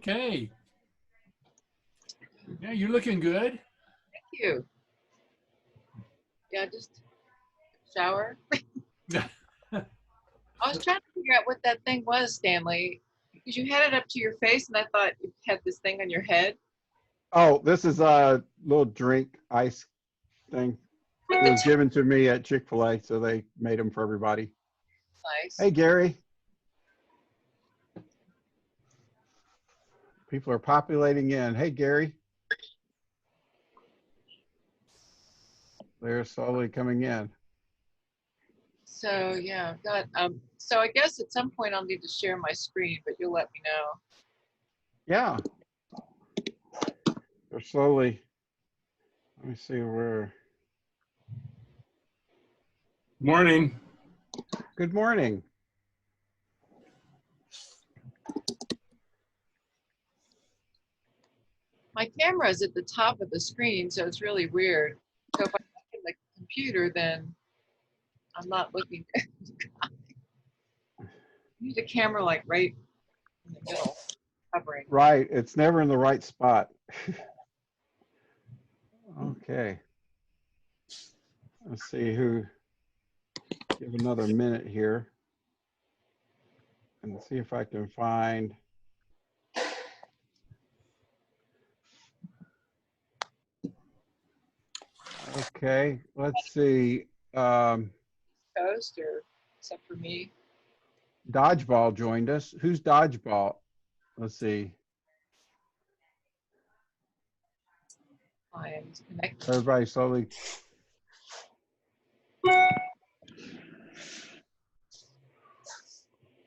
Okay. Yeah, you're looking good. Thank you. Yeah, just shower. I was trying to figure out what that thing was, Stanley, because you had it up to your face, and I thought you had this thing on your head. Oh, this is a little drink ice thing. It was given to me at Chick-fil-A, so they made them for everybody. Nice. Hey, Gary. People are populating in. Hey, Gary. They're slowly coming in. So yeah, God. So I guess at some point I'll need to share my screen, but you'll let me know. Yeah. They're slowly. Let me see where. Morning. Good morning. My camera is at the top of the screen, so it's really weird. So if I look at the computer, then I'm not looking. Use the camera like right in the middle, covering. Right. It's never in the right spot. Okay. Let's see who. Give another minute here. And see if I can find. Okay, let's see. Coast or except for me. Dodgeball joined us. Who's Dodgeball? Let's see. I am connected. Everybody slowly.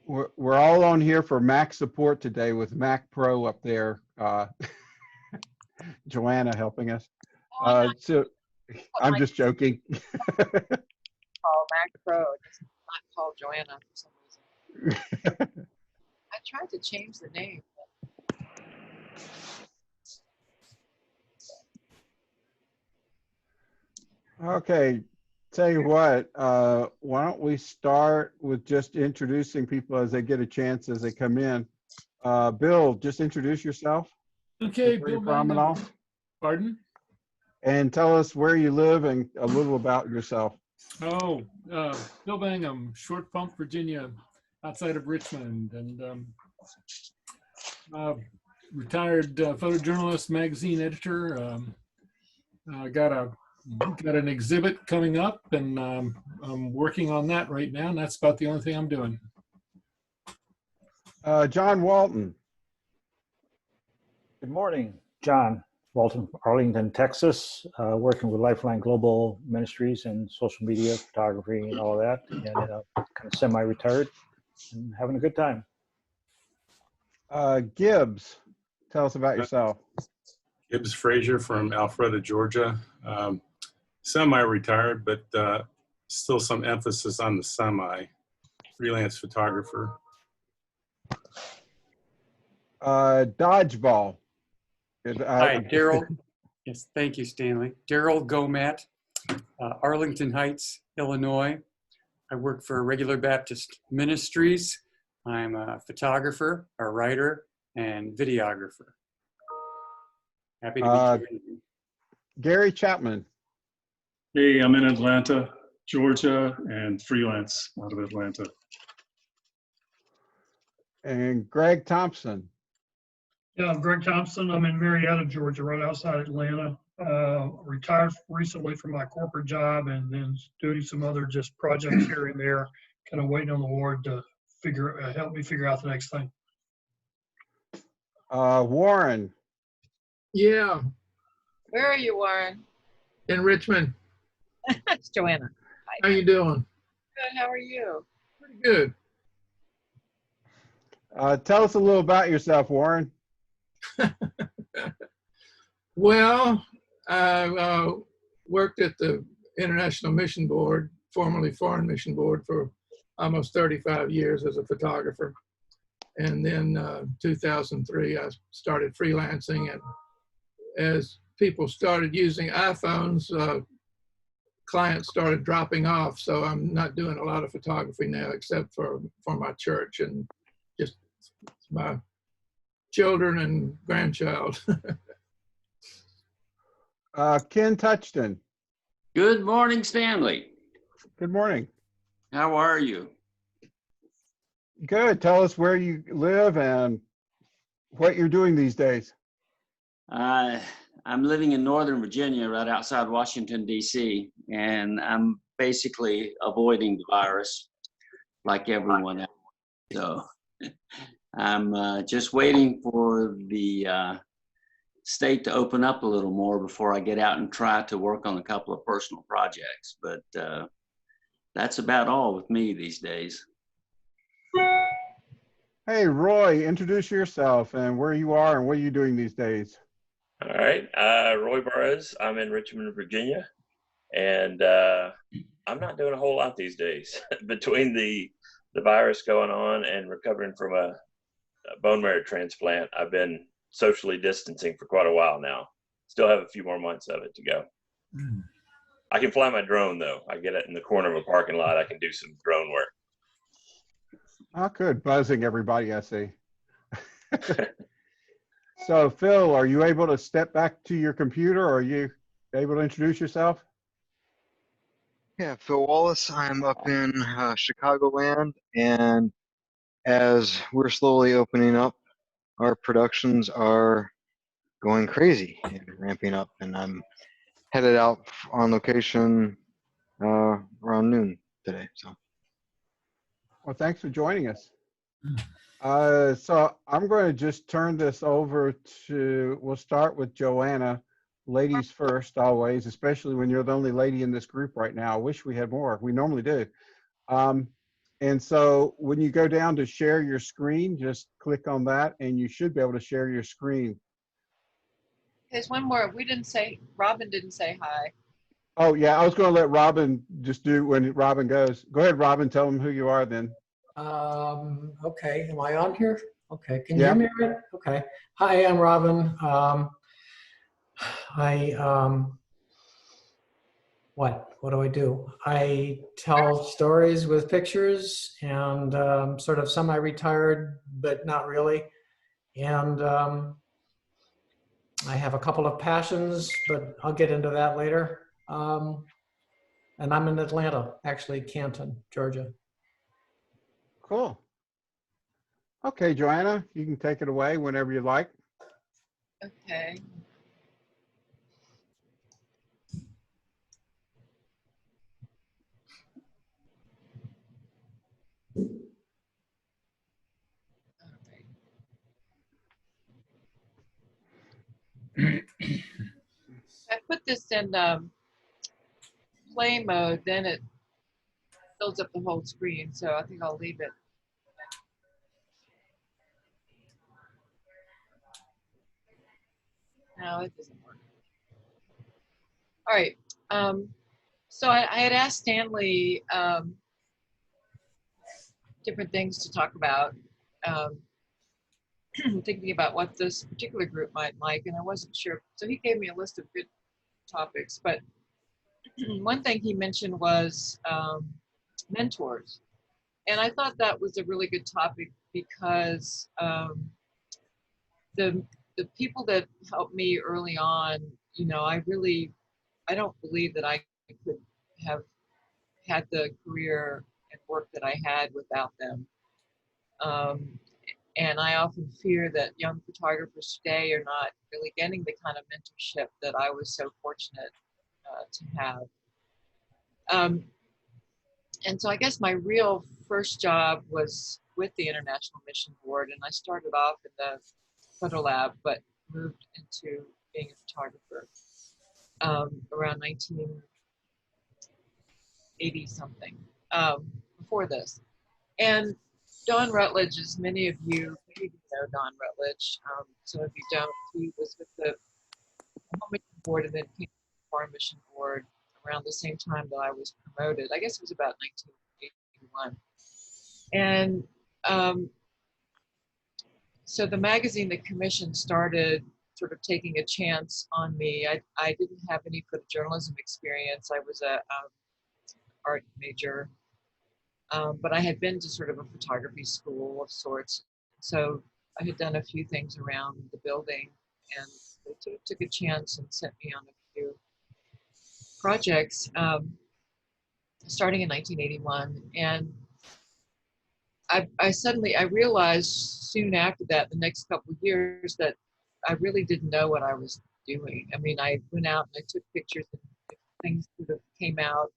We're all on here for Mac support today with Mac Pro up there. Joanna helping us. So I'm just joking. Call Mac Pro. It's not called Joanna for some reason. I tried to change the name. Okay, tell you what, why don't we start with just introducing people as they get a chance as they come in. Bill, just introduce yourself. Okay, Where Bill you're from and all. Bangham. Pardon? And tell us where you live and a little about yourself. Oh, Bill Bangham, Short Pump, Virginia, outside of Richmond, and retired photojournalist, magazine editor. Got an exhibit coming up, and I'm working on that right now, and that's about the only thing I'm doing. John Walton. Good morning, John Walton from Arlington, Texas, working with Lifeline Global Ministries and social media, photography, and all of that, and kind of semi-retired and having a good time. Gibbs, tell us about yourself. Gibbs Frazier from Alpharetta, Georgia. Semi-retired, but still some emphasis on the semi. Freelance photographer. Dodgeball. Hi, Daryl. Yes, thank you, Stanley. Daryl Gomat, Arlington Heights, Illinois. I work for Regular Baptist Ministries. I'm a photographer, a writer, and videographer. Happy to be joining you. Gary Chapman. Hey, I'm in Atlanta, Georgia, and freelance out of Atlanta. And Greg Thompson. Yeah, I'm Greg Thompson. I'm in Marietta, Georgia, right outside Atlanta. Retired recently from my corporate job and then doing some other just projects here and there, kind of waiting on the Lord to help me figure out the next thing. Warren. Yeah, Where are you, Warren? in Richmond. It's Joanna. How you doing? Good. How are you? Pretty good. Tell us a little about yourself, Warren. Well, I worked at the International Mission Board, formerly Foreign Mission Board, for almost 35 years as a photographer. And then 2003, I started freelancing. And as people started using iPhones, clients started dropping off. So I'm not doing a lot of photography now, except for my church and just my children and grandchild. Ken Touchton, Good morning, Stanley. good morning. How are you? Good. Tell us where you live and what you're doing these days. I'm living in Northern Virginia, right outside Washington, D.C., and I'm basically avoiding the virus like everyone else. So I'm just waiting for the state to open up a little more before I get out and try to work on a couple of personal projects. But that's about all with me these days. Hey, Roy, introduce yourself and where you are and what are you doing these days? All right, Roy Burrows. I'm in Richmond, Virginia, and I'm not doing a whole lot these days. Between the virus going on and recovering from a bone marrow transplant, I've been socially distancing for quite a while now. Still have a few more months of it to go. I can fly my drone, though. I get it in the corner of a parking lot. I can do some drone work. Oh, good. Buzzing everybody, I see. So, Phil, are you able to step back to your computer or are you able to introduce yourself? Yeah, Phil Wallace. I'm up in Chicagoland, and as we're slowly opening up, our productions are going crazy and ramping up, and I'm headed out on location around noon today. So, Well, thanks for joining us. So I'm going to just turn this over to, we'll start with Joanna. Ladies first, always, especially when you're the only lady in this group right now. I wish we had more. We normally do. And so when you go down to share your screen, just click on that and you should be able to share your screen. There's one more. We didn't say, Robin didn't say hi. Oh, yeah, I was going to let Robin just do when Robin goes. Go ahead, Robin, tell them who you are then. Okay, am I on here? Okay, can you Yeah. hear me all right? Okay. Hi, I'm Robin. What do I do? I tell stories with pictures and sort of semi-retired, but not really. And I have a couple of passions, but I'll get into that later. And I'm in Atlanta, actually, Canton, Georgia. Cool. Okay, Joanna, you can take it away whenever you like. Okay. I put this in play mode, then it fills up the whole screen, so I think I'll leave it. No, it doesn't work. All right. So I had asked Stanley different things to talk about, thinking about what this particular group might like, and I wasn't sure. So he gave me a list of good topics, but one thing he mentioned was mentors. And I thought that was a really good topic because the people that helped me early on, you know, I don't believe that I could have had the career and work that I had without them. And I often fear that young photographers today are not really getting the kind of mentorship that I was so fortunate to have. And so I guess my real first job was with the International Mission Board, and I started off in the photo lab, but moved into being a photographer around 1980 something, before this. And Don Rutledge, as many of you maybe know Don Rutledge, so if you don't, he was with the Home Mission Board and then came to the Foreign Mission Board around the same time that I was promoted. I guess it was about 1981. And so the magazine, The Commission, started sort of taking a chance on me. I didn't have any photojournalism experience. I was a art major, but I had been to sort of a photography school of sorts. So I had done a few things around the building, and they took a chance and sent me on a few projects starting in 1981. And I realized soon after that, the next couple of years, that I really didn't know what I was doing. I mean, I went out and I took pictures, and things sort of came out,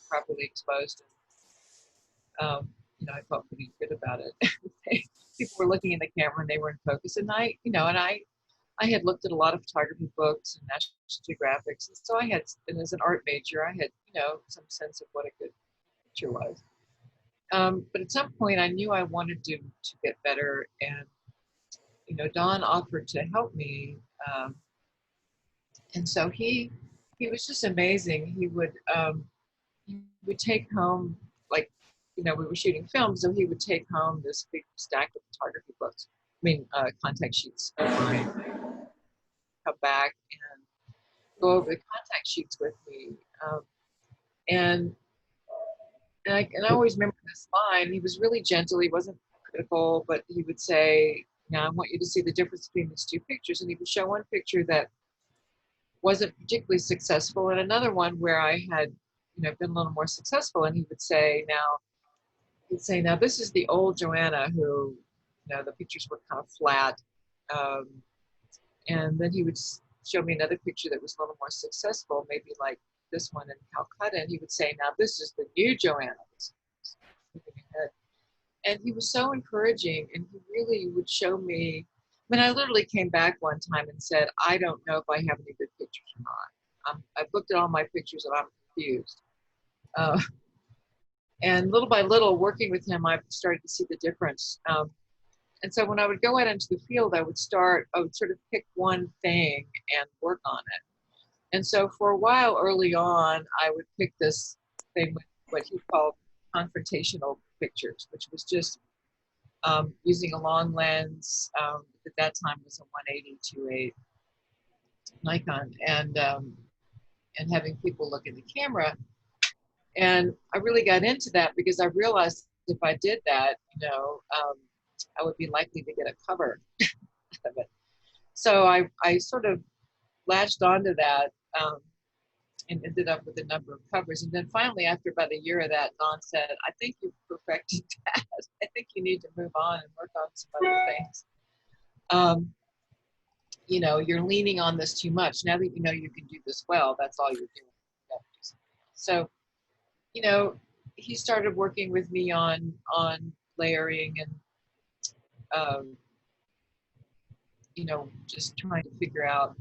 properly exposed. And, I felt pretty good about it. People were looking in the camera and they were in focus. And I had looked at a lot of photography books and National Geographics. And so and as an art major, I had, some sense of what a good picture was. But at some point I knew I wanted to get better. And, Don offered to help me. And so he was just amazing. He would take home, like, we were shooting films, so he would take home this big stack of photography books. Contact sheets of mine. Come back and go over the contact sheets with me. And I always remember this line. He was really gentle. He wasn't critical, but he would say, "Now I want you to see the difference between these two pictures." And he would show one picture that wasn't particularly successful, and another one where I had, been a little more successful. And he would say, "Now this is the old Joanna who, the pictures were kind of flat." And then he would show me another picture that was a little more successful, maybe like this one in Calcutta. And he would say, "Now this is the new Joanna." And he was so encouraging, and he really would show me. I literally came back one time and said, "I don't know if I have any good pictures or not. I've looked at all my pictures and I'm confused." And little by little, working with him, I started to see the difference. And so when I would go out into the field, I would sort of pick one thing and work on it. And so for a while early on, I would pick this thing with what he called confrontational pictures, which was just using a long lens. At that time was a 180-2.8 Nikon, and having people look in the camera. And I really got into that because I realized if I did that, I would be likely to get a cover of it. So I sort of latched onto that and ended up with a number of covers. And then finally, after about a year of that, Don said, "I think you've perfected that. I think you need to move on and work on some other things. You're leaning on this too much. Now that you can do this well, that's all you're doing. You have to do something else." So, he started working with me on layering and, just trying to figure out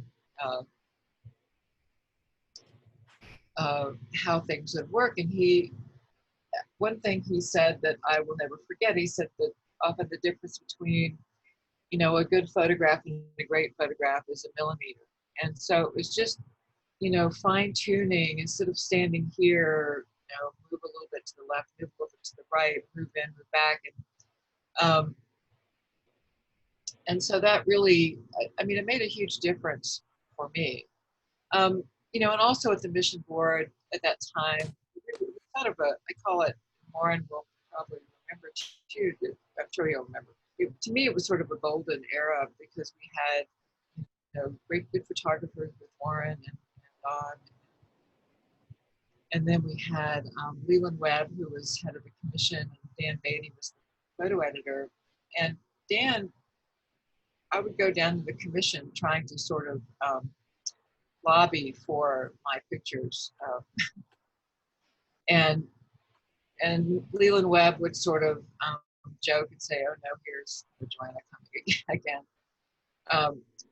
how things would work. And one thing he said that I will never forget, he said that often the difference between, a good photograph and a great photograph is a millimeter. And so it was just, fine tuning instead of standing here, move a little bit to the left, move a little bit to the right, move in, move back. And so that really, it made a huge difference for me. And also at the mission board at that time, it was kind of I call it, Warren will probably remember too, I'm sure you'll remember. To me, it was sort of a golden era because we had, great good photographers with Warren and Don. And then we had Leland Webb, who was head of the commission, and Dan Beatty was the photo editor. And Dan, I would go down to the commission trying to sort of lobby for my pictures. And Leland Webb would sort of joke and say, "Oh no, here's the Joanna coming again,"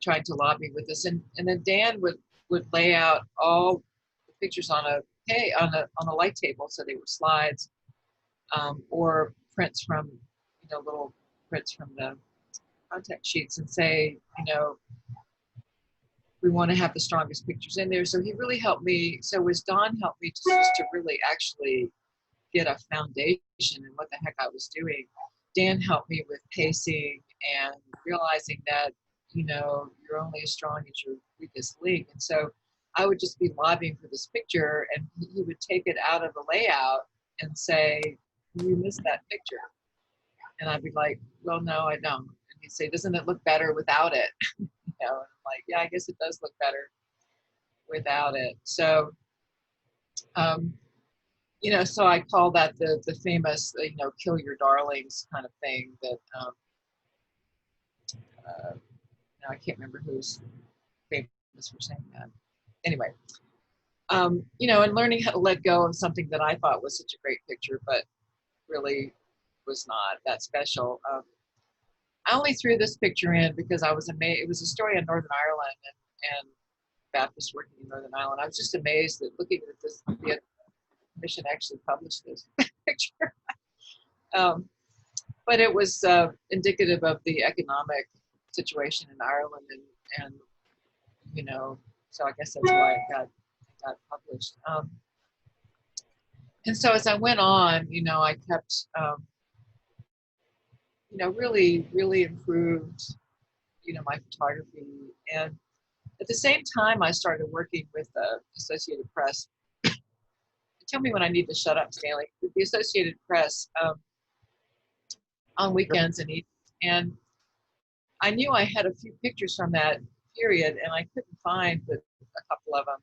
trying to lobby with us. And then Dan would lay out all the pictures on a light table, so they were slides or prints from, little prints from the contact sheets, and say, we want to have the strongest pictures in there. So he really helped me. So as Don helped me to really actually get a foundation in what the heck I was doing, Dan helped me with pacing and realizing that, you're only as strong as your weakest link. And so I would just be lobbying for this picture, and he would take it out of the layout and say, "You missed that picture." And I'd be like, "Well, no, I don't." And he'd say, "Doesn't it look better without it?" You know, and I'm like, yeah, I guess it does look better without it. So, you know, so I call that the famous, you know, kill your darlings kind of thing that, now I can't remember who's famous for saying that. Anyway, you know, and learning how to let go of something that I thought was such a great picture, but really was not that special. I only threw this picture in because I was amazed. It was a story in Northern Ireland and Baptists working in Northern Ireland. I was just amazed that looking at this, the commission actually published this picture. But it was indicative of the economic situation in Ireland, and you know, so I guess that's why it got published. And so as I went on, you know, I kept, you know, really improved, you know, my photography. And at the same time, I started working with the Associated Press. Tell me when I need to shut up, Stanley. With the Associated Press on weekends and evenings. And I knew I had a few pictures from that period, and I couldn't find a couple of them.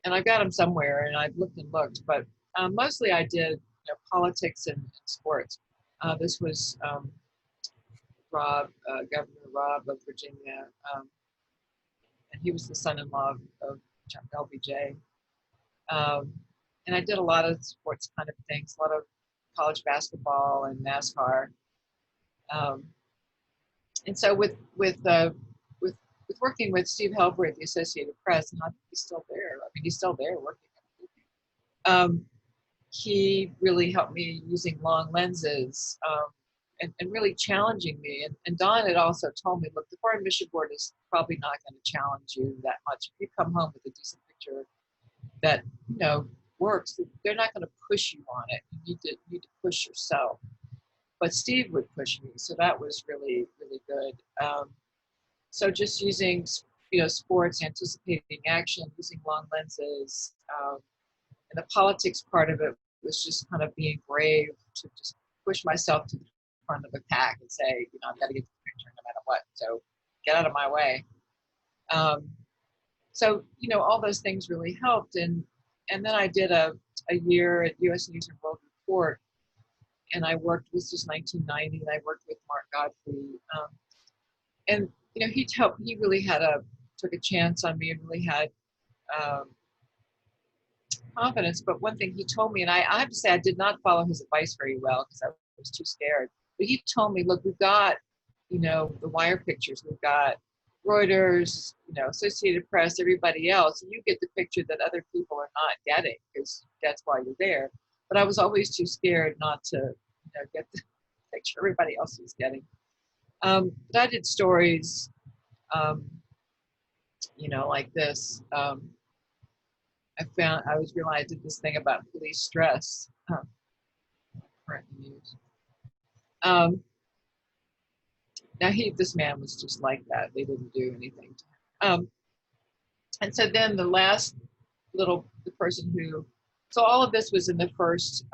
And I got them somewhere, and I looked and looked, but mostly I did, you know, politics and sports. This was Rob, Governor Rob of Virginia, and he was the son-in-law of LBJ. And I did a lot of sports kind of things, a lot of college basketball and NASCAR. And so with working with Steve Helber at the Associated Press, and I think he's still there. I mean, he's still there working. He really helped me using long lenses and really challenging me. And Don had also told me, look, the Foreign Mission Board is probably not going to challenge you that much. If you come home with a decent picture that, you know, works, they're not going to push you on it. You need to push yourself. But Steve would push me, so that was really good. So just using, you know, sports, anticipating action, using long lenses, and the politics part of it was just kind of being brave to just push myself to the front of the pack and say, you know, I've got to get the picture no matter what. So get out of my way. So, you know, all those things really helped. And then I did a year at U.S. News and World Report, and I worked, this was 1990, and I worked with Mark Godfrey. And, you know, he really took a chance on me and really had confidence. But one thing he told me, and I have to say I did not follow his advice very well because I was too scared. But he told me, look, we've got, you know, the wire pictures, we've got Reuters, you know, Associated Press, everybody else. And you get the picture that other people are not getting because that's why you're there. But I was always too scared not to, you know, get the picture everybody else was getting. But I did stories, you know, like this. I did this thing about police stress. Current news. Now this man was just like that. They didn't do anything to him. And so then the person who, so all of this was in the first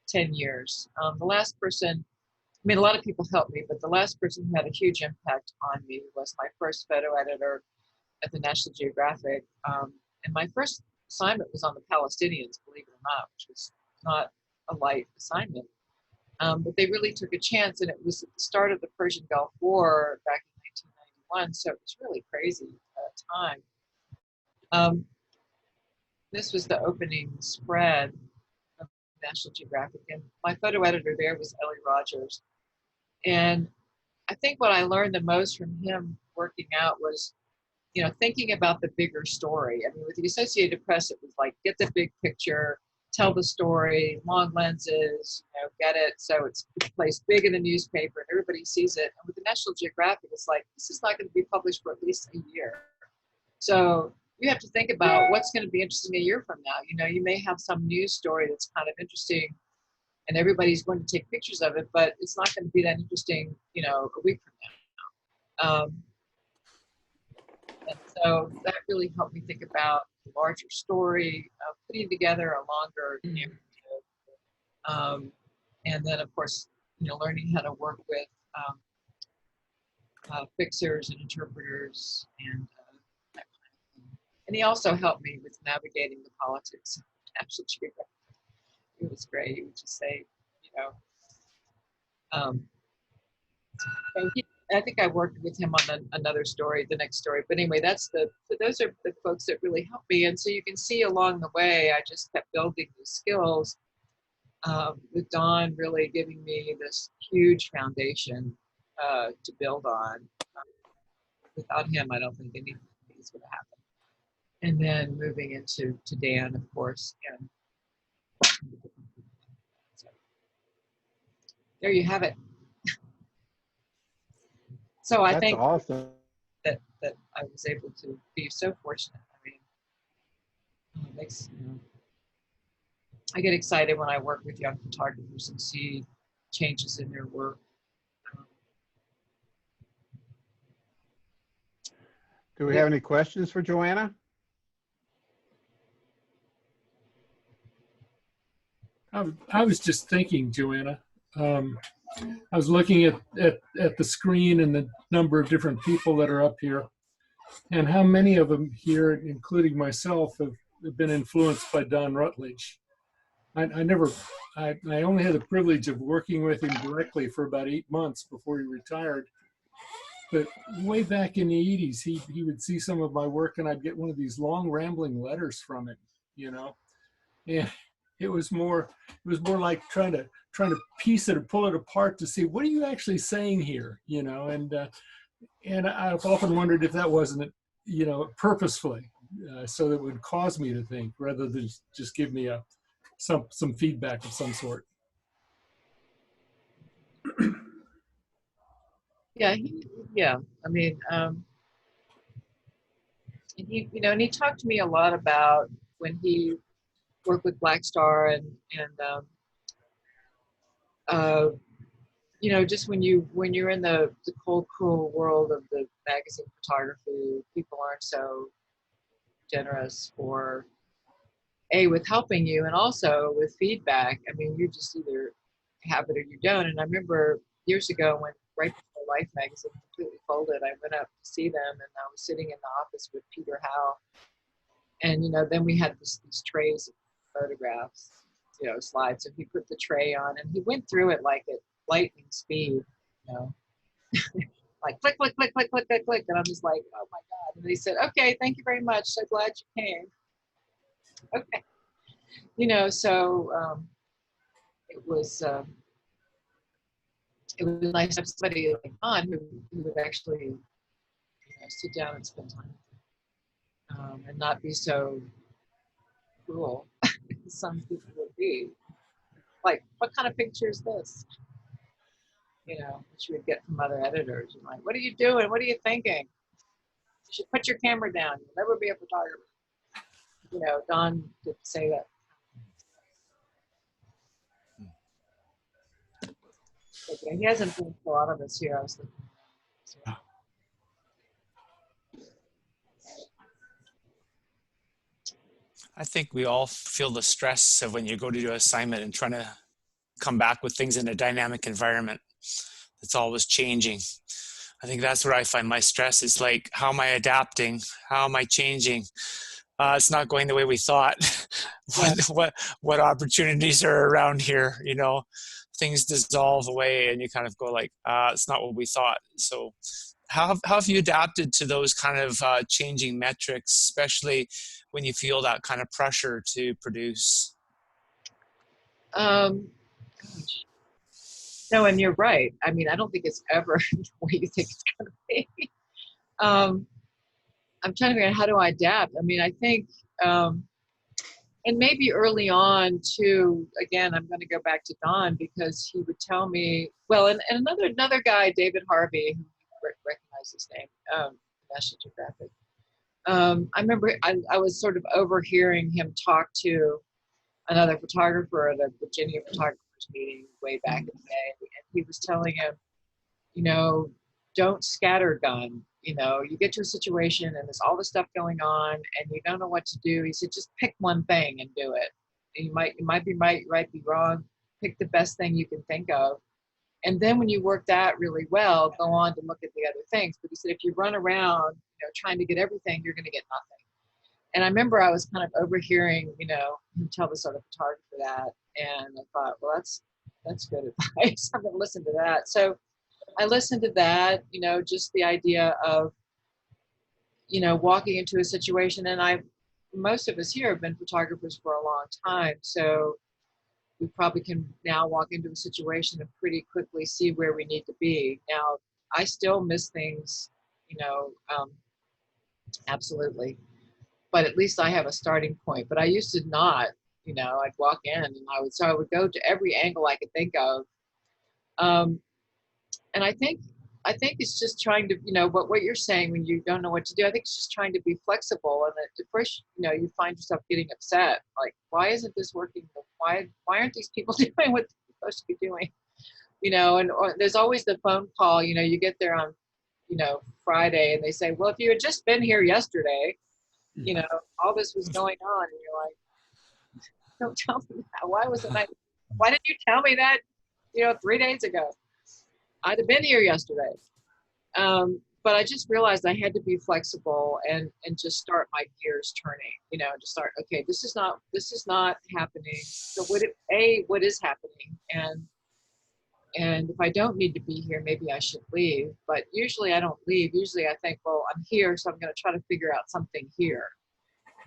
10 years. The last person, I mean, a lot of people helped me, but the last person who had a huge impact on me was my first photo editor at the National Geographic. And my first assignment was on the Palestinians, believe it or not, which was not a light assignment. But they really took a chance, and it was at the start of the Persian Gulf War back in 1991, so it was really crazy time. This was the opening spread of National Geographic, and my photo editor there was Ellie Rogers. And I think what I learned the most from him working out was, you know, thinking about the bigger story. I mean, with the Associated Press, it was like, get the big picture, tell the story, long lenses, you know, get it so it's placed big in the newspaper and everybody sees it. And with the National Geographic, it's like, this is not going to be published for at least a year. So you have to think about what's going to be interesting a year from now. You know, you may have some news story that's kind of interesting and everybody's going to take pictures of it, but it's not going to be that interesting, you know, a week from now. And so that really helped me think about the larger story, putting together a longer narrative. And then, of course, learning how to work with fixers and interpreters and that kind of thing. And he also helped me with navigating the politics of national geographic. It was great. He would just say, and I think I worked with him on another story, the next story. But anyway, those are the folks that really helped me. And so you can see along the way, I just kept building these skills, with Don really giving me this huge foundation to build on. Without him, I don't think any of these would have happened. And then moving into Dan, of course. And so, there you have it. So I think awesome. that I was able to be so fortunate. I mean, I get excited when I work with young photographers and see changes in their work. Do we have any questions for Joanna? I was just thinking, Joanna. I was looking at the screen and the number of different people that are up here, and how many of them here, including myself, have been influenced by Don Rutledge. I only had the privilege of working with him directly for about 8 months before he retired. But way back in the 80s, he would see some of my work, and I'd get one of these long rambling letters from him, and it was more like trying to piece it or pull it apart to see, what are you actually saying here, and I've often wondered if that wasn't, purposefully, so that it would cause me to think rather than just give me some feedback of some sort. Yeah. I mean, and he talked to me a lot about when he worked with Black Star and just when you're in the cold, cruel world of the magazine photography, people aren't so generous or with helping you and also with feedback. I mean, you just either have it or you don't. And I remember years ago when right before Life magazine completely folded, I went up to see them, and I was sitting in the office with Peter Howe, and then we had these trays of photographs, slides. So he put the tray on, and he went through it like at lightning speed, like click, click, click, click, click, click, click, and I'm just like, oh my God! And they said, okay, thank you very much. So glad you came. Okay, so it was nice to have somebody like Don who would actually sit down and spend time with them, and not be so cruel. Some people would be like, what kind of picture is this? Which you would get from other editors. You're like, what are you doing? What are you thinking? You should put your camera down. You'll never be a photographer. Don did say that. But, he hasn't been a lot of us here. I was thinking. I think we all feel the stress of when you go to do an assignment and trying to come back with things in a dynamic environment. It's always changing. I think that's where I find my stress is like, how am I adapting? How am I changing? It's not going the way we thought. What opportunities are around here? Things dissolve away and you kind of go like, it's not what we thought. So how have you adapted to those kind of changing metrics, especially when you feel that kind of pressure to produce? Gosh. No, and you're right. I mean, I don't think it's ever the way you think it's going to be. I'm trying to figure out how do I adapt. I mean, I think, and maybe early on too, again, I'm going to go back to Don because he would tell me, well, and another guy, David Harvey, who recognize his name, National Geographic. I remember I was sort of overhearing him talk to another photographer at a Virginia photographers meeting way back in the day, and he was telling him, don't scattergun. You get to a situation and there's all this stuff going on and you don't know what to do. He said, just pick one thing and do it. And you might be right, be wrong. Pick the best thing you can think of And then when you work that really well, go on to look at the other things. But he said, if you run around, trying to get everything, you're going to get nothing. And I remember I was kind of overhearing, him tell this other photographer that. And I thought, well, that's good advice. I'm going to listen to that. So I listened to that, just the idea of, walking into a situation. And most of us here have been photographers for a long time. So we probably can now walk into a situation and pretty quickly see where we need to be. Now, I still miss things, absolutely. But at least I have a starting point. But I used to not, I'd walk in and I would go to every angle I could think of. And I think it's just trying to, what you're saying when you don't know what to do, I think it's just trying to be flexible. And at first, you find yourself getting upset. Like, why isn't this working? Why aren't these people doing what they're supposed to be doing? Or there's always the phone call, you get there on, Friday and they say, well, if you had just been here yesterday, all this was going on. And you're like, don't tell me that. Why didn't you tell me that, 3 days ago? I'd have been here yesterday. But I just realized I had to be flexible and just start my gears turning, to start, okay, this is not happening. So what is happening? And if I don't need to be here, maybe I should leave. But usually I don't leave. Usually I think, well, I'm here, so I'm going to try to figure out something here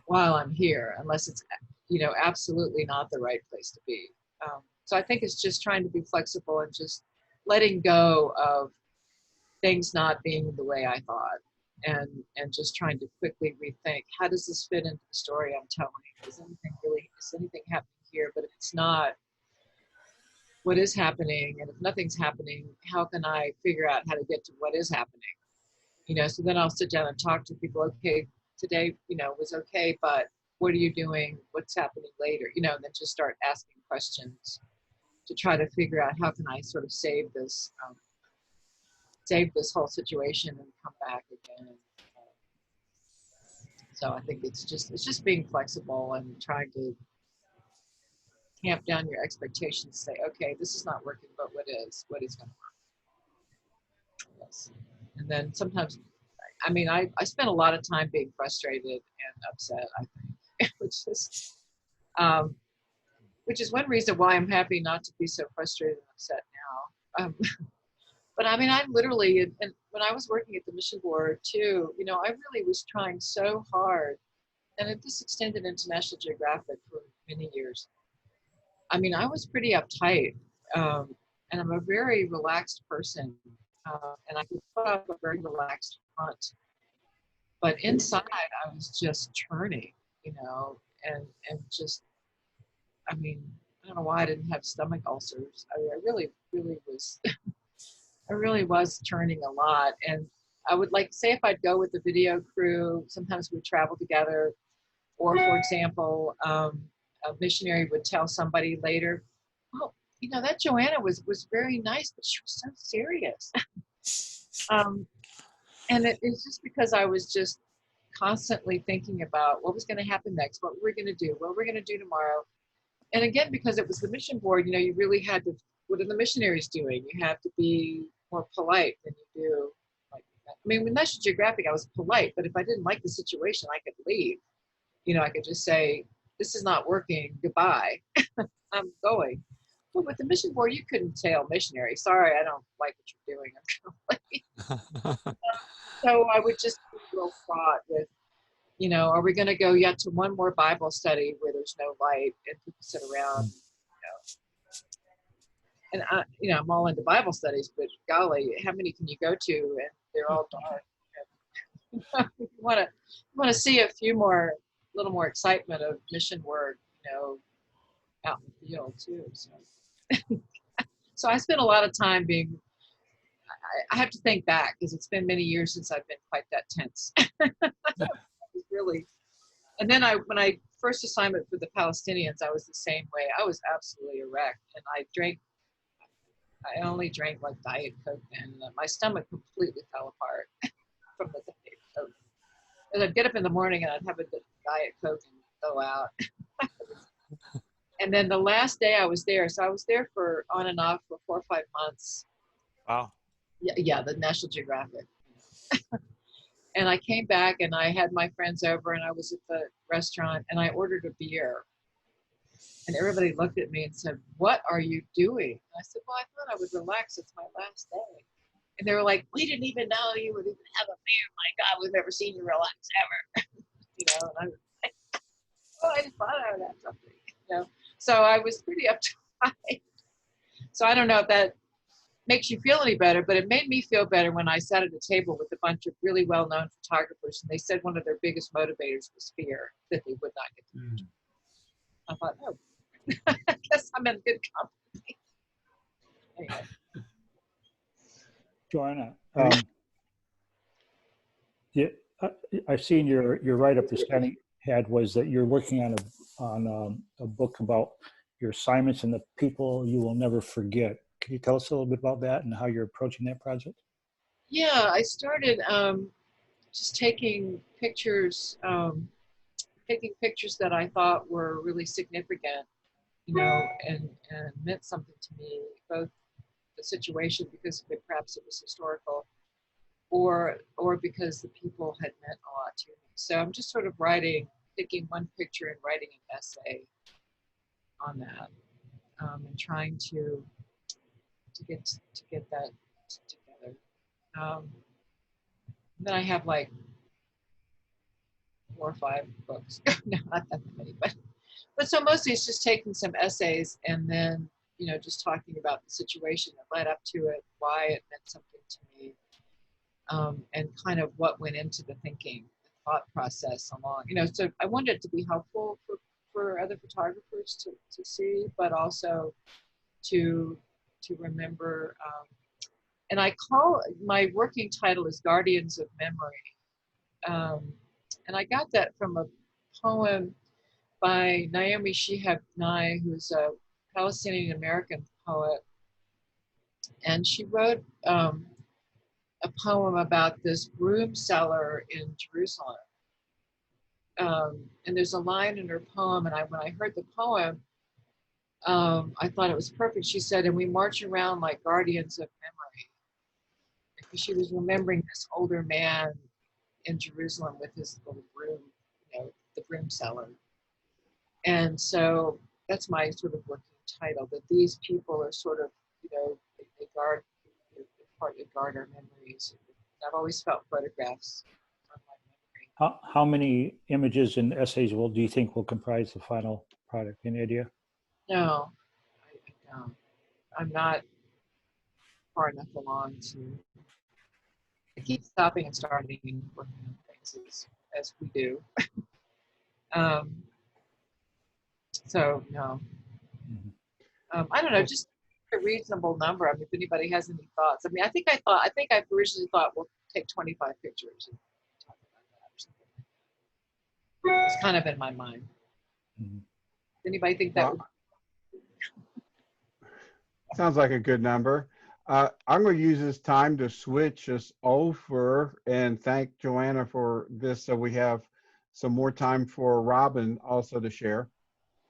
while I'm here, unless it's, absolutely not the right place to be. So I think it's just trying to be flexible and just letting go of things not being the way I thought, and just trying to quickly rethink, how does this fit into the story I'm telling? Is anything happening here? But if it's not, what is happening? And if nothing's happening, how can I figure out how to get to what is happening? So then I'll sit down and talk to people. Okay, today, was okay, but what are you doing? What's happening later? And then just start asking questions to try to figure out how can I sort of save this whole situation and come back again. So I think it's just being flexible and trying to tamp down your expectations. Say, okay, this is not working, but what is going to work? Yes. And then sometimes, I spend a lot of time being frustrated and upset, I think, which is one reason why I'm happy not to be so frustrated and upset now. But I literally, and when I was working at the mission board too, I really was trying so hard, and this extended into National Geographic for many years. I was pretty uptight, and I'm a very relaxed person, and I could put up a very relaxed front. But inside, I was just churning, and just, I don't know why I didn't have stomach ulcers. I really was, I really was churning a lot. And I would say if I'd go with the video crew, sometimes we'd travel together, or for example, a missionary would tell somebody later, oh, that Joanna was very nice, but she was so serious. And it's just because I was just constantly thinking about what was going to happen next, what we're going to do, what we're going to do tomorrow. And again, because it was the mission board, you really had to, what are the missionaries doing? You have to be more polite than you do. With National Geographic, I was polite, but if I didn't like the situation, I could leave. I could just say, this is not working, goodbye, I'm going. But with the mission board, you couldn't tell missionary, sorry, I don't like what you're doing, I'm going to leave. So I would just be real fraught with, are we going to go yet to one more Bible study where there's no light and people sit around, and I'm all into Bible studies, but golly, how many can you go to? And they're all dark. You want to see a little more excitement of mission work, out in the field too. So I spent a lot of time I have to think back because it's been many years since I've been quite that tense. Really. And then when I first assignment for the Palestinians, I was the same way. I was absolutely a wreck, and I only drank like Diet Coke, and my stomach completely fell apart from the Diet Coke. And I'd get up in the morning and I'd have a Diet Coke and go out. And then the last day I was there, so I was there for on and off for 4 or 5 months. Wow. Yeah, the National Geographic. And I came back and I had my friends over and I was at the restaurant and I ordered a beer. And everybody looked at me and said, "What are you doing?" And I said, "Well, I thought I would relax. It's my last day." And they were like, "We didn't even know you would even have a beer. My God, we've never seen you relax ever." You know, and I was like, "Oh, I just thought I would have something." You know, so I was pretty uptight. So I don't know if that makes you feel any better, but it made me feel better when I sat at a table with a bunch of really well-known photographers, and they said one of their biggest motivators was fear that they would not get the picture. I thought, oh, I guess I'm in good company. Anyway. Joanna, I've seen your write-up this Stanley had was that you're working on a book about your assignments and the people you will never forget. Can you tell us a little bit about that and how you're approaching that project? Yeah, I started just taking pictures that I thought were really significant, you know, and meant something to me, both the situation because perhaps it was historical, or because the people had meant a lot to me. So I'm just sort of picking one picture and writing an essay on that, and trying to get that together. Then I have like 4 or 5 books. No, not that many, but so mostly it's just taking some essays and then, you know, just talking about the situation that led up to it, why it meant something to me, and kind of what went into the thinking, the thought process along. You know, so I wanted it to be helpful for other photographers to see, but also to remember. And I call my working title is Guardians of Memory. And I got that from a poem by Naomi Shihab Nye, who's a Palestinian American poet. And she wrote a poem about this broom seller in Jerusalem. And there's a line in her poem, and when I heard the poem, I thought it was perfect. She said, "And we march around like guardians of memory." Because she was remembering this older man in Jerusalem with his little broom, you know, the broom seller. And so that's my sort of working title, that these people are sort of, you know, they guard, partly guard our memories. I've always felt photographs on my memory. How many images and essays do you think will comprise the final product? Any idea? No, I don't. I'm not far enough along to. I keep stopping and starting and working on things as we do. So no. I don't know, just a reasonable number. I mean, if anybody has any thoughts. I mean, I think I originally thought we'll take 25 pictures and talk about that or something. It's kind of in my mind. Anybody think that would? Sounds like a good number. I'm going to use this time to switch us over and thank Joanna for this, so we have some more time for Robin also to share.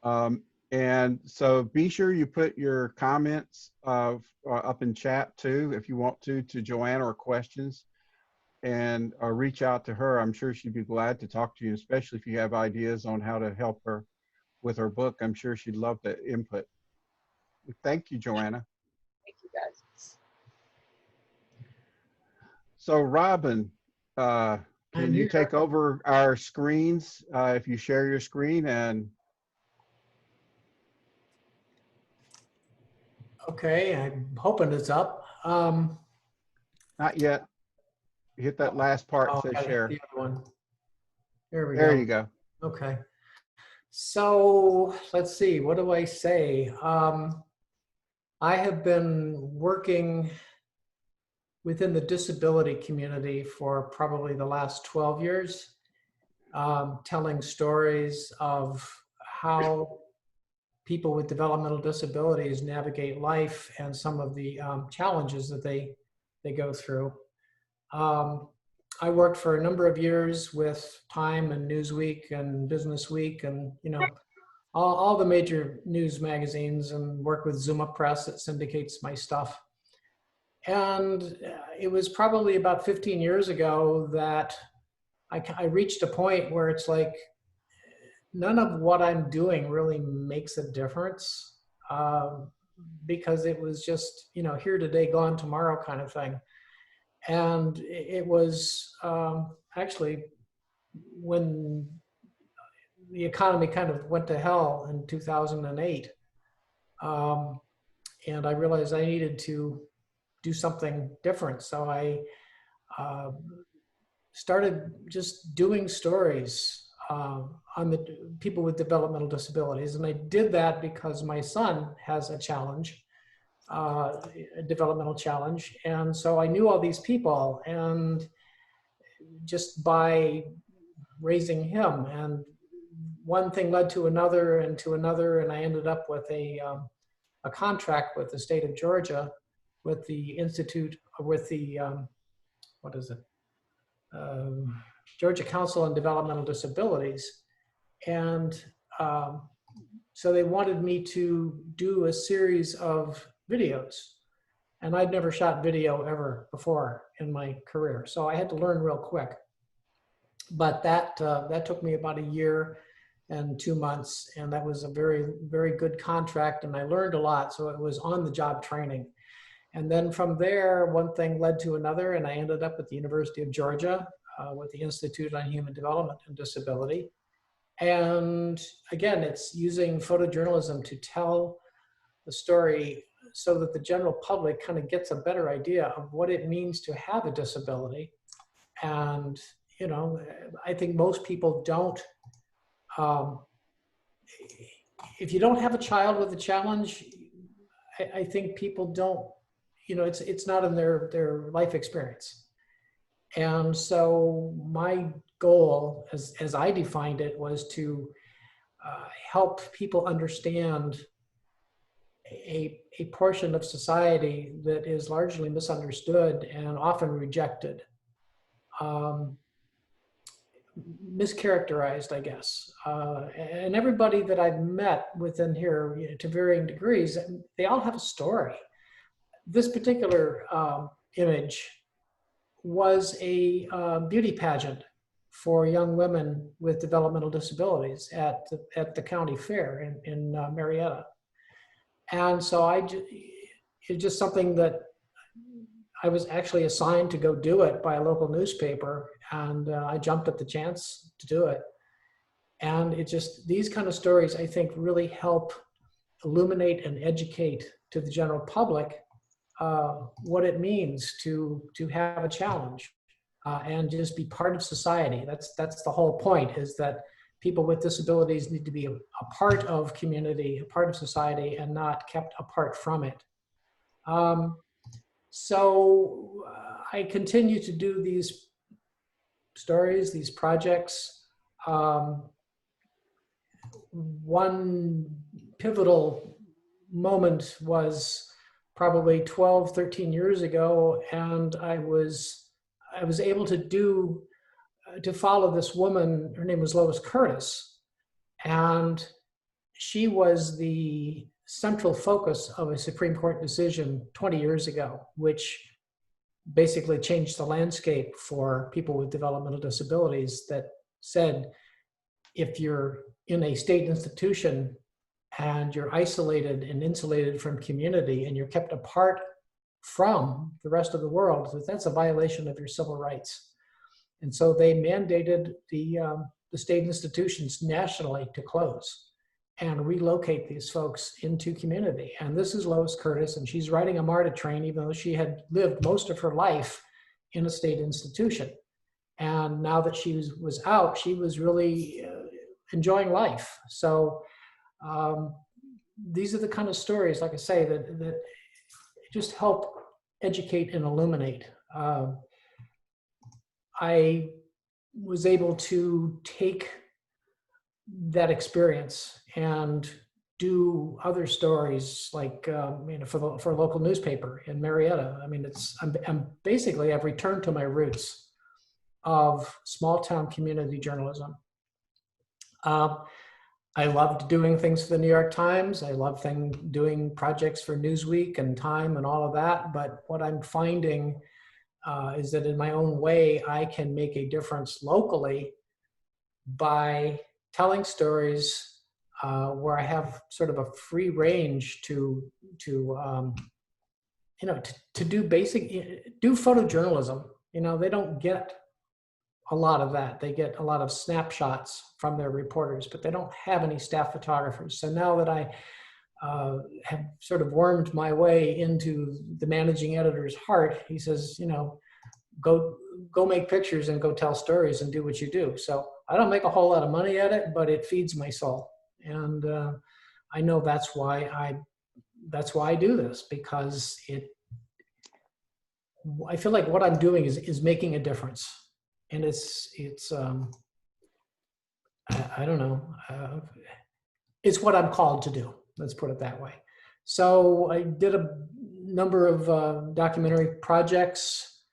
And so be sure you put your comments up in chat too, if you want to Joanna, or questions, and reach out to her. I'm sure she'd be glad to talk to you, especially if you have ideas on how to help her with her book. I'm sure she'd love the input. Thank you, Joanna. Thank you, guys. So Robin, can you take over our screens if you share your screen? And okay, I'm hoping it's up. not yet. Hit that last part and say share. The other one. There we go. There you go. Okay. So let's see, what do I say? I have been working within the disability community for probably the last 12 years, telling stories of how people with developmental disabilities navigate life and some of the challenges that they go through. I worked for a number of years with Time and Newsweek and Business Week, and all the major news magazines and work with Zuma Press that syndicates my stuff. And it was probably about 15 years ago that I reached a point where it's like, none of what I'm doing really makes a difference, because it was just, here today, gone tomorrow kind of thing. And it was actually when the economy kind of went to hell in 2008, and I realized I needed to do something different. So I started just doing stories on the people with developmental disabilities. And I did that because my son has a challenge, a developmental challenge. And so I knew all these people, and just by raising him, and one thing led to another and to another, and I ended up with a contract with the state of Georgia, with the Institute, with the, what is it? Georgia Council on Developmental Disabilities. And so they wanted me to do a series of videos. And I'd never shot video ever before in my career. So I had to learn real quick. But that took me about a year and 2 months. And that was a very, very good contract. And I learned a lot. So it was on the job training. And then from there, one thing led to another. And I ended up at the University of Georgia with the Institute on Human Development and Disability. And again, it's using photojournalism to tell the story so that the general public kind of gets a better idea of what it means to have a disability. And, I think most people don't, if you don't have a child with a challenge, I think people don't, it's not in their life experience. And so my goal, as I defined it, was to help people understand a portion of society that is largely misunderstood and often rejected, mischaracterized, I guess. And everybody that I've met within here, to varying degrees, they all have a story. This particular image was a beauty pageant for young women with developmental disabilities at the county fair in Marietta. And so it's just something that I was actually assigned to go do it by a local newspaper, and I jumped at the chance to do it. And these kind of stories, I think, really help illuminate and educate to the general public what it means to have a challenge and just be part of society. That's the whole point, is that people with disabilities need to be a part of community, a part of society, and not kept apart from it. So I continue to do these stories, these projects. One pivotal moment was probably 12, 13 years ago, and I was able to follow this woman. Her name was Lois Curtis, and she was the central focus of a Supreme Court decision 20 years ago, which basically changed the landscape for people with developmental disabilities, that said, if you're in a state institution and you're isolated and insulated from community and you're kept apart from the rest of the world, that's a violation of your civil rights. And so they mandated the state institutions nationally to close and relocate these folks into community. And this is Lois Curtis, and she's riding a MARTA train, even though she had lived most of her life in a state institution. And now that she was out, she was really enjoying life. So these are the kind of stories, like I say, that just help educate and illuminate. I was able to take that experience and do other stories, like for a local newspaper in Marietta. I mean, I'm basically, I've returned to my roots of small town community journalism. I loved doing things for the New York Times. I love doing projects for Newsweek and Time and all of that. But what I'm finding is that in my own way, I can make a difference locally by telling stories where I have sort of a free range to do photojournalism. They don't get a lot of that. They get a lot of snapshots from their reporters, but they don't have any staff photographers. So now that I have sort of wormed my way into the managing editor's heart, he says, go make pictures and go tell stories and do what you do. So I don't make a whole lot of money at it, but it feeds my soul. And I know that's why I do this, because I feel like what I'm doing is making a difference. And it's I don't know, it's what I'm called to do. Let's put it that way. So I did a number of documentary projects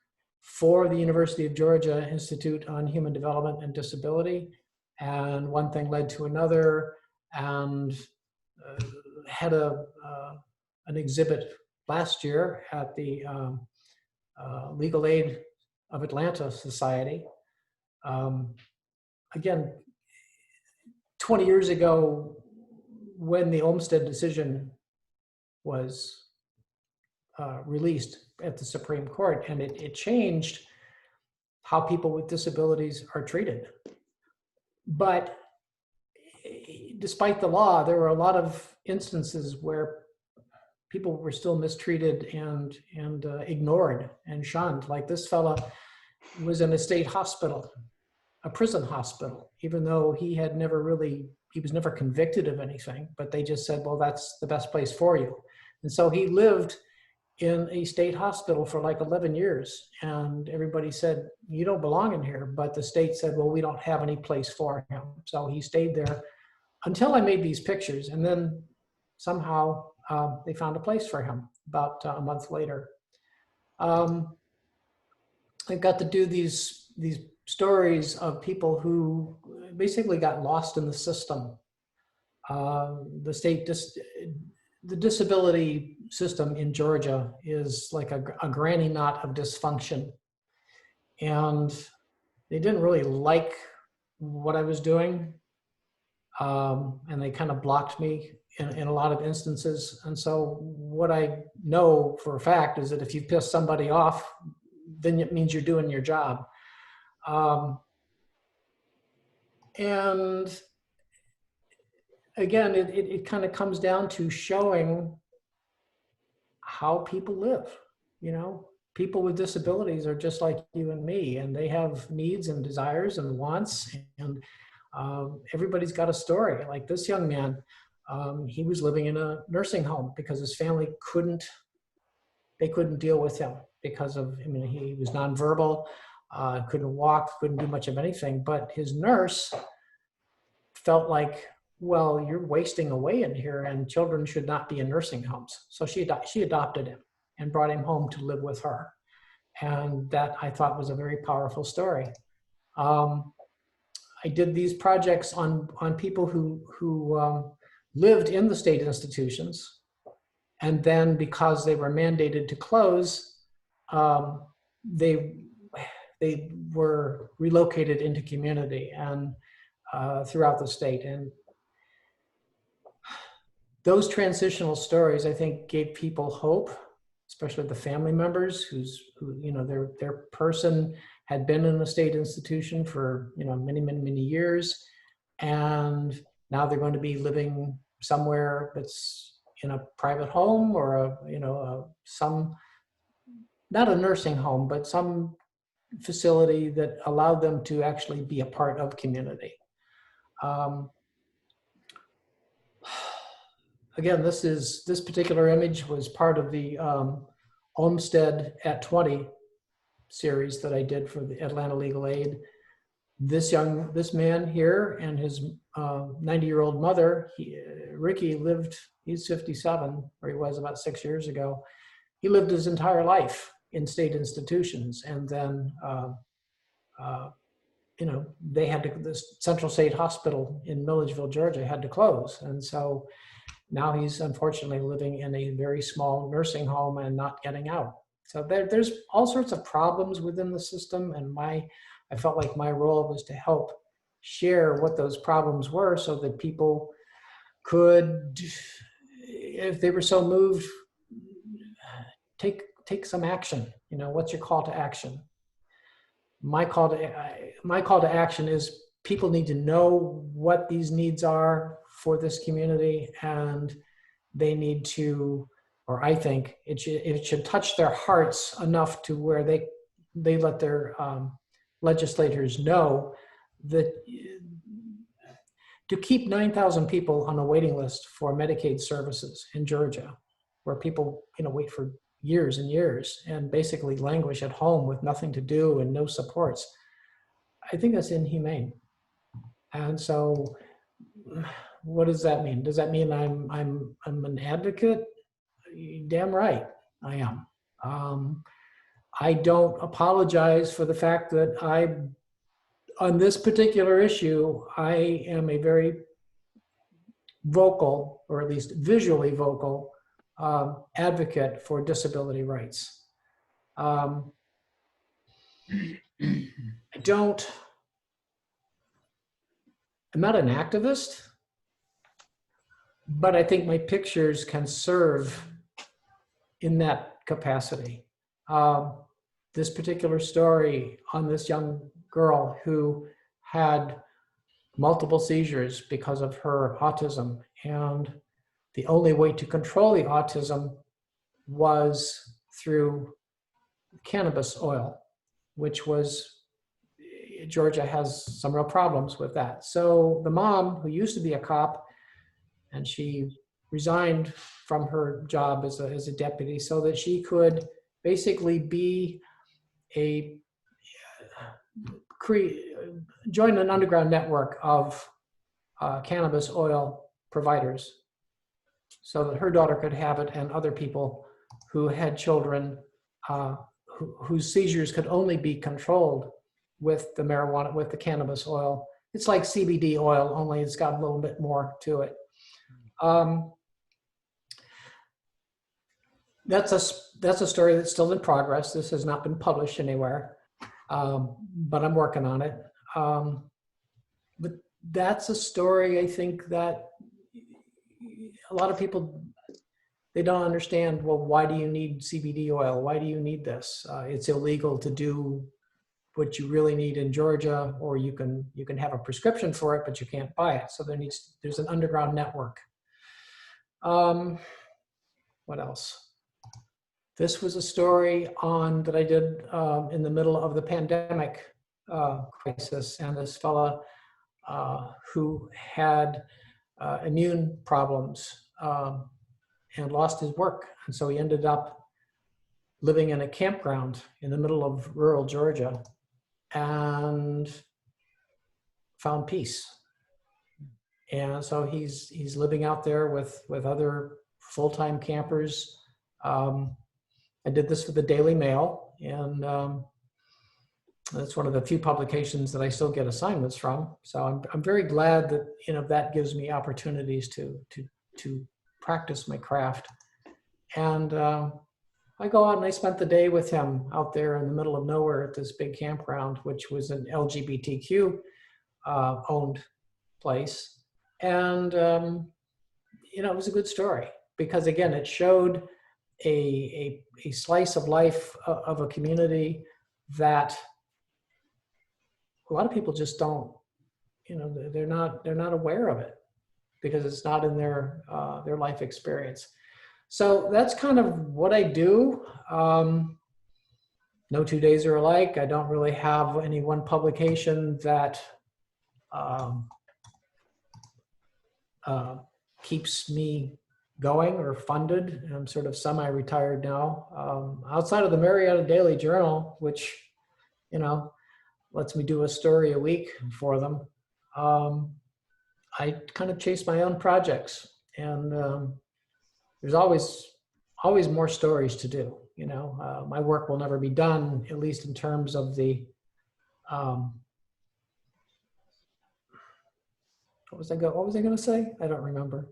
for the University of Georgia Institute on Human Development and Disability. And one thing led to another, and had an exhibit last year at the Legal Aid of Atlanta Society. Again, 20 years ago, when the Olmstead decision was released at the Supreme Court, and it changed how people with disabilities are treated. But despite the law, there were a lot of instances where people were still mistreated and ignored and shunned. Like this fella was in a state hospital, a prison hospital, even though he was never convicted of anything, but they just said, well, that's the best place for you. And so he lived in a state hospital for like 11 years. And everybody said, you don't belong in here. But the state said, well, we don't have any place for him. So he stayed there until I made these pictures. And then somehow they found a place for him about a month later. I got to do these stories of people who basically got lost in the system. The disability system in Georgia is like a granny knot of dysfunction. And they didn't really like what I was doing. And they kind of blocked me in a lot of instances. And so what I know for a fact is that if you piss somebody off, then it means you're doing your job. And again, it kind of comes down to showing how people live. People with disabilities are just like you and me, and they have needs and desires and wants, and everybody's got a story. Like this young man, he was living in a nursing home because his family couldn't deal with him because of, he was nonverbal, couldn't walk, couldn't do much of anything, but his nurse felt like, well, you're wasting away in here and children should not be in nursing homes. So she adopted him and brought him home to live with her. And that I thought was a very powerful story. I did these projects on people who lived in the state institutions. And then because they were mandated to close, they were relocated into community and throughout the state. And those transitional stories, I think, gave people hope, especially the family members who their person had been in a state institution for many years, and now they're going to be living somewhere that's in a private home or not a nursing home, but some facility that allowed them to actually be a part of community. Again, this particular image was part of the Olmstead at 20 series that I did for the Atlanta Legal Aid. This man here and his 90-year-old mother, Ricky, he's 57, or he was about 6 years ago. He lived his entire life in state institutions, and then they had to, the Central State Hospital in Milledgeville, Georgia had to close. And so now he's unfortunately living in a very small nursing home and not getting out. So there's all sorts of problems within the system. And I felt like my role was to help share what those problems were so that people could, if they were so moved, take some action. What's your call to action? My call to action is people need to know what these needs are for this community, and they need to, or I think it should touch their hearts enough to where they let their legislators know that to keep 9,000 people on a waiting list for Medicaid services in Georgia, where people wait for years and years and basically languish at home with nothing to do and no supports, I think that's inhumane. And so what does that mean? Does that mean I'm an advocate? Damn right I am. I don't apologize for the fact that on this particular issue, I am a very vocal, or at least visually vocal, advocate for disability rights. I'm not an activist, but I think my pictures can serve in that capacity. This particular story on this young girl who had multiple seizures because of her autism, and the only way to control the autism was through cannabis oil, which was, Georgia has some real problems with that. So the mom, who used to be a cop, and she resigned from her job as a deputy so that she could basically be join an underground network of cannabis oil providers so that her daughter could have it, and other people who had children whose seizures could only be controlled with the marijuana, with the cannabis oil. It's like CBD oil, only it's got a little bit more to it. That's a story that's still in progress. This has not been published anywhere, but I'm working on it. But that's a story, I think, that a lot of people, they don't understand, well, why do you need CBD oil? Why do you need this? It's illegal to do what you really need in Georgia, or you can have a prescription for it, but you can't buy it. So there's an underground network. What else? This was a story that I did in the middle of the pandemic crisis, and this fella who had immune problems and lost his work. And so he ended up living in a campground in the middle of rural Georgia and found peace. And so he's living out there with other full-time campers. I did this for the Daily Mail, and that's one of the few publications that I still get assignments from. So I'm very glad that that gives me opportunities to practice my craft. And I go out and I spent the day with him out there in the middle of nowhere at this big campground, which was an LGBTQ owned place. And it was a good story because, again, it showed a slice of life of a community that a lot of people just don't, they're not aware of it because it's not in their life experience. So that's kind of what I do. No 2 days are alike. I don't really have any one publication that keeps me going or funded. I'm sort of semi-retired now. Outside of the Marietta Daily Journal, which, lets me do a story a week for them, I kind of chase my own projects, and there's always more stories to do. My work will never be done, at least in terms of the What was I going to say? I don't remember.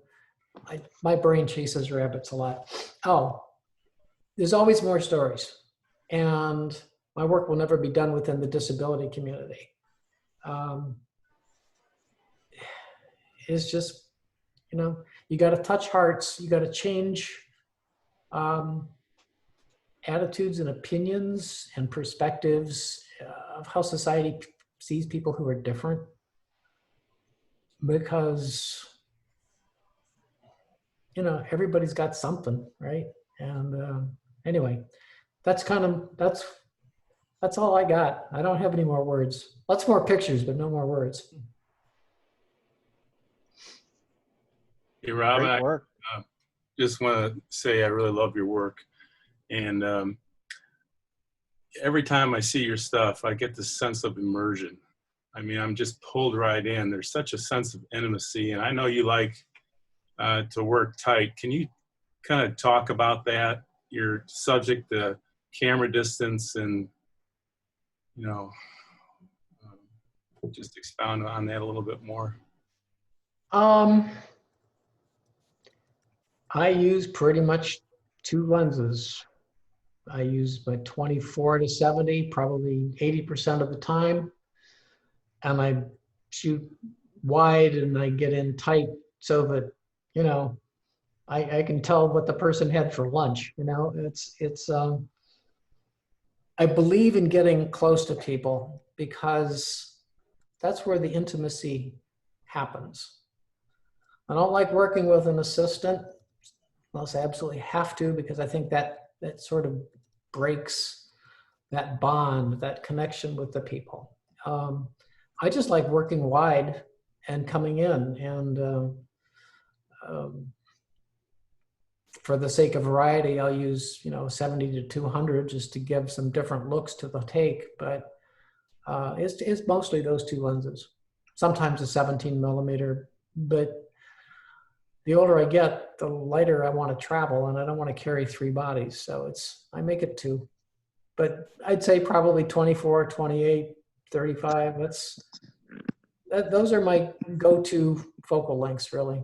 My brain chases rabbits a lot. Oh, there's always more stories, and my work will never be done within the disability community. It's just, you know, you got to touch hearts. You got to change attitudes and opinions and perspectives of how society sees people who are different. Because, you know, everybody's got something, right? And anyway, that's all I got. I don't have any more words. Lots more pictures, but no more words. Hey, Rob, Great work. I just want to say I really love your work. And every time I see your stuff, I get this sense of immersion. I mean, I'm just pulled right in. There's such a sense of intimacy. And I know you like to work tight. Can you kind of talk about that, your subject, the camera distance, and, you know, just expound on that a little bit more? I use pretty much 2 lenses. I use my 24 to 70, probably 80% of the time. And I shoot wide and I get in tight so that, you know, I can tell what the person had for lunch. You know, I believe in getting close to people because that's where the intimacy happens. I don't like working with an assistant unless I absolutely have to, because I think that sort of breaks that bond, that connection with the people. I just like working wide and coming in, and for the sake of variety, I'll use, you know, 70 to 200 just to give some different looks to the take, but it's mostly those 2 lenses. Sometimes a 17 millimeter, but the older I get, the lighter I want to travel, and I don't want to carry 3 bodies. So I make it 2, but I'd say probably 24, 28, 35. Those are my go-to focal lengths, really.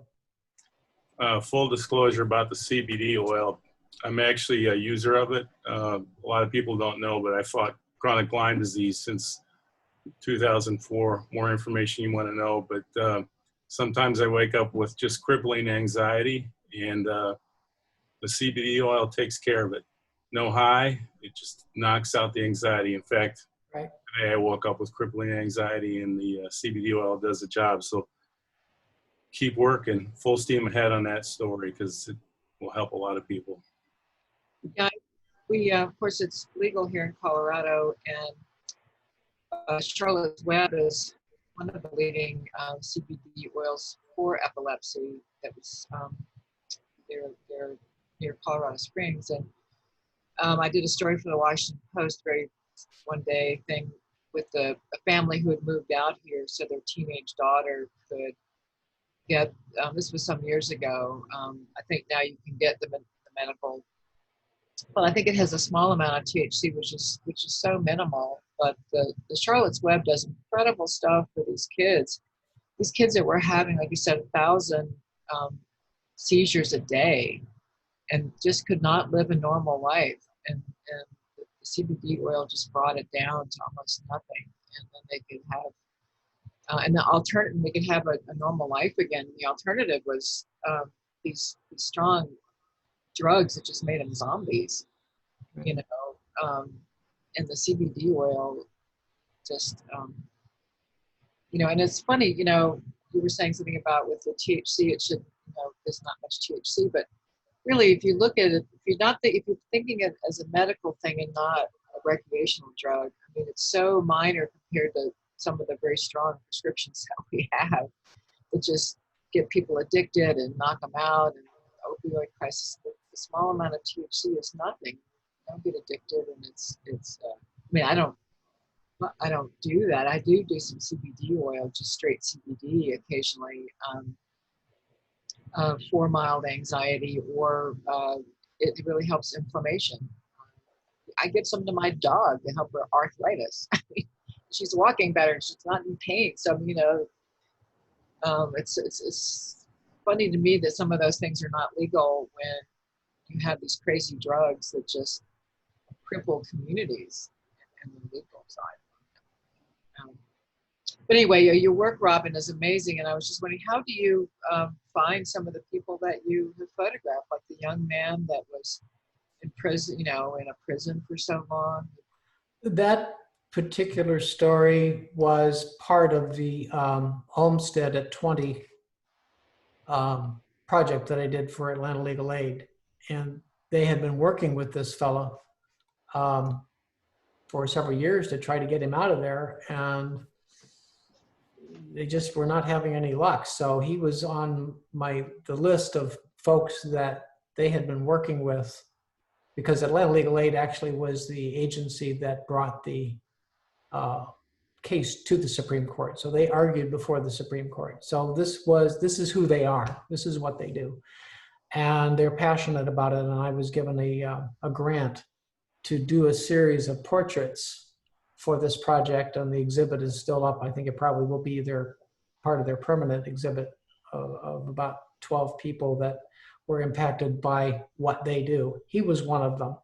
Full disclosure about the CBD oil. I'm actually a user of it. A lot of people don't know, but I fought chronic Lyme disease since 2004. More information you want to know, but sometimes I wake up with just crippling anxiety, and the CBD oil takes care of it. No high, it just knocks out the anxiety. In fact, right, today I woke up with crippling anxiety, and the CBD oil does the job. So keep working, full steam ahead on that story, because it will help a lot of people. Yeah, we of course it's legal here in Colorado, and Charlotte's Web is one of the leading CBD oils for epilepsy. That was they're near Colorado Springs, and I did a story for the Washington Post one day thing with a family who had moved out here so their teenage daughter could get, this was some years ago, I think now you can get the medical, well, I think it has a small amount of THC, which is so minimal, but the Charlotte's Web does incredible stuff for these kids. These kids that were having, like you said, 1,000 seizures a day and just could not live a normal life. And the CBD oil just brought it down to almost nothing. And then they could have, and the alternative, they could have a normal life again. The alternative was these strong drugs that just made them zombies, you know, and the CBD oil just, you know, and it's funny, you know, you were saying something about with the THC, it should, you know, there's not much THC, but really, if you look at it, if you're thinking it as a medical thing and not a recreational drug, I mean, it's so minor compared to some of the very strong prescriptions that we have that just get people addicted and knock them out. And the opioid crisis, the small amount of THC is nothing. You don't get addicted, and it's. I mean, I don't do that. I do some CBD oil, just straight CBD occasionally. For mild anxiety, or it really helps inflammation. I give some to my dog to help her arthritis. She's walking better, she's not in pain. So, you know, It's funny to me that some of those things are not legal when you have these crazy drugs that just cripple communities and the legal side. But anyway, your work, Robin, is amazing. And I was just wondering, how do you find some of the people that you have photographed, like the young man that was in prison, in a prison for so long? That particular story was part of the Olmsted at 20 project that I did for Atlanta Legal Aid. And they had been working with this fellow for several years to try to get him out of there. And they just were not having any luck. So he was on the list of folks that they had been working with, because Atlanta Legal Aid actually was the agency that brought the case to the Supreme Court. So they argued before the Supreme Court. So this is who they are. This is what they do. And they're passionate about it. And I was given a grant to do a series of portraits for this project, and the exhibit is still up. I think it probably will be part of their permanent exhibit of about 12 people that were impacted by what they do. He was one of them.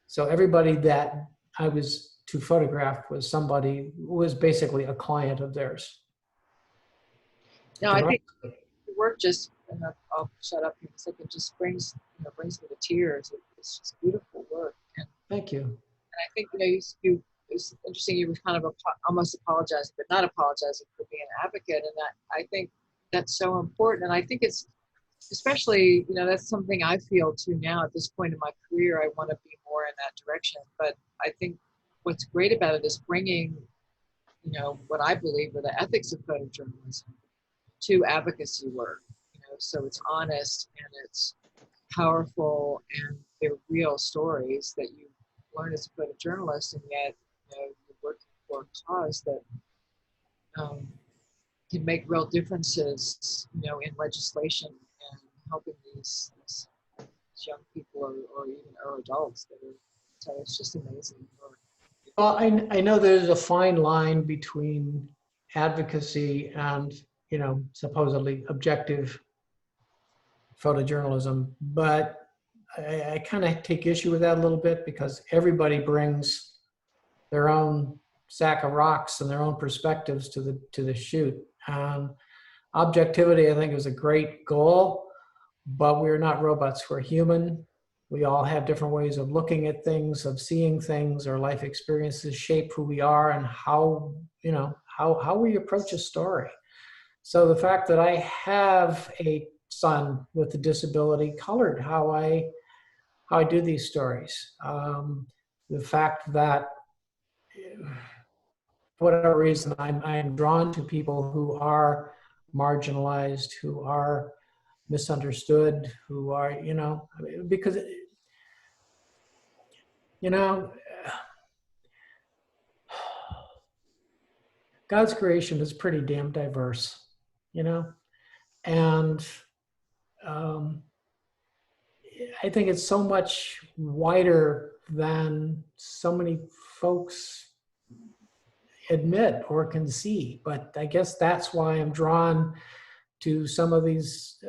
So everybody that I was to photograph was somebody who was basically a client of theirs. No, I think the work just, and I'll shut up here in a second, just brings me to tears. It's just beautiful work. And thank you. And I think, it's interesting, you were kind of almost apologizing, but not apologizing for being an advocate. And that, I think that's so important. And I think it's, especially, that's something I feel too now at this point in my career. I want to be more in that direction. But I think what's great about it is bringing, what I believe are the ethics of photojournalism to advocacy work. So it's honest and it's powerful, and they're real stories that you learn as a photojournalist, and yet you're working for a cause that can make real differences, in legislation and helping these young people or adults that are. So it's just amazing work. Well, I know there's a fine line between advocacy and supposedly objective photojournalism, but I kind of take issue with that a little bit, because everybody brings their own sack of rocks and their own perspectives to the shoot. Objectivity, I think, is a great goal, but we're not robots. We're human. We all have different ways of looking at things, of seeing things. Our life experiences shape who we are and how we approach a story. So the fact that I have a son with a disability colored how I do these stories. The fact that, for whatever reason, I'm drawn to people who are marginalized, who are misunderstood, who are, because, God's creation is pretty damn diverse, and I think it's so much wider than so many folks admit or can see. But I guess that's why I'm drawn to some of these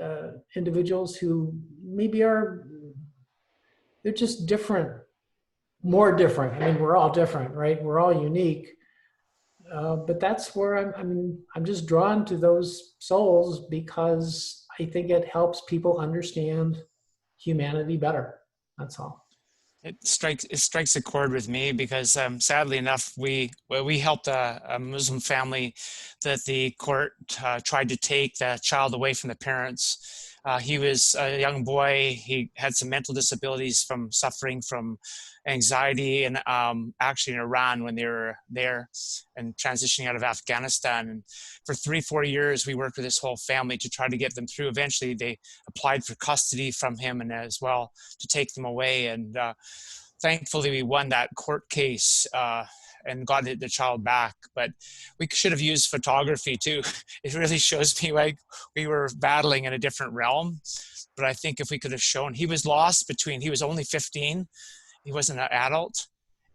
individuals who maybe they're just different, more different. I mean, we're all different, right? We're all unique. But that's where I'm just drawn to those souls, because I think it helps people understand humanity better. That's all. It strikes a chord with me, because sadly enough, we helped a Muslim family that the court tried to take the child away from the parents. He was a young boy. He had some mental disabilities from suffering from anxiety, and actually in Iran when they were there and transitioning out of Afghanistan. And for 3-4 years, we worked with this whole family to try to get them through. Eventually, they applied for custody from him and as well to take them away. And thankfully, we won that court case and got the child back. But we should have used photography too. It really shows me like we were battling in a different realm. But I think if we could have shown, he was lost between, he was only 15. He wasn't an adult,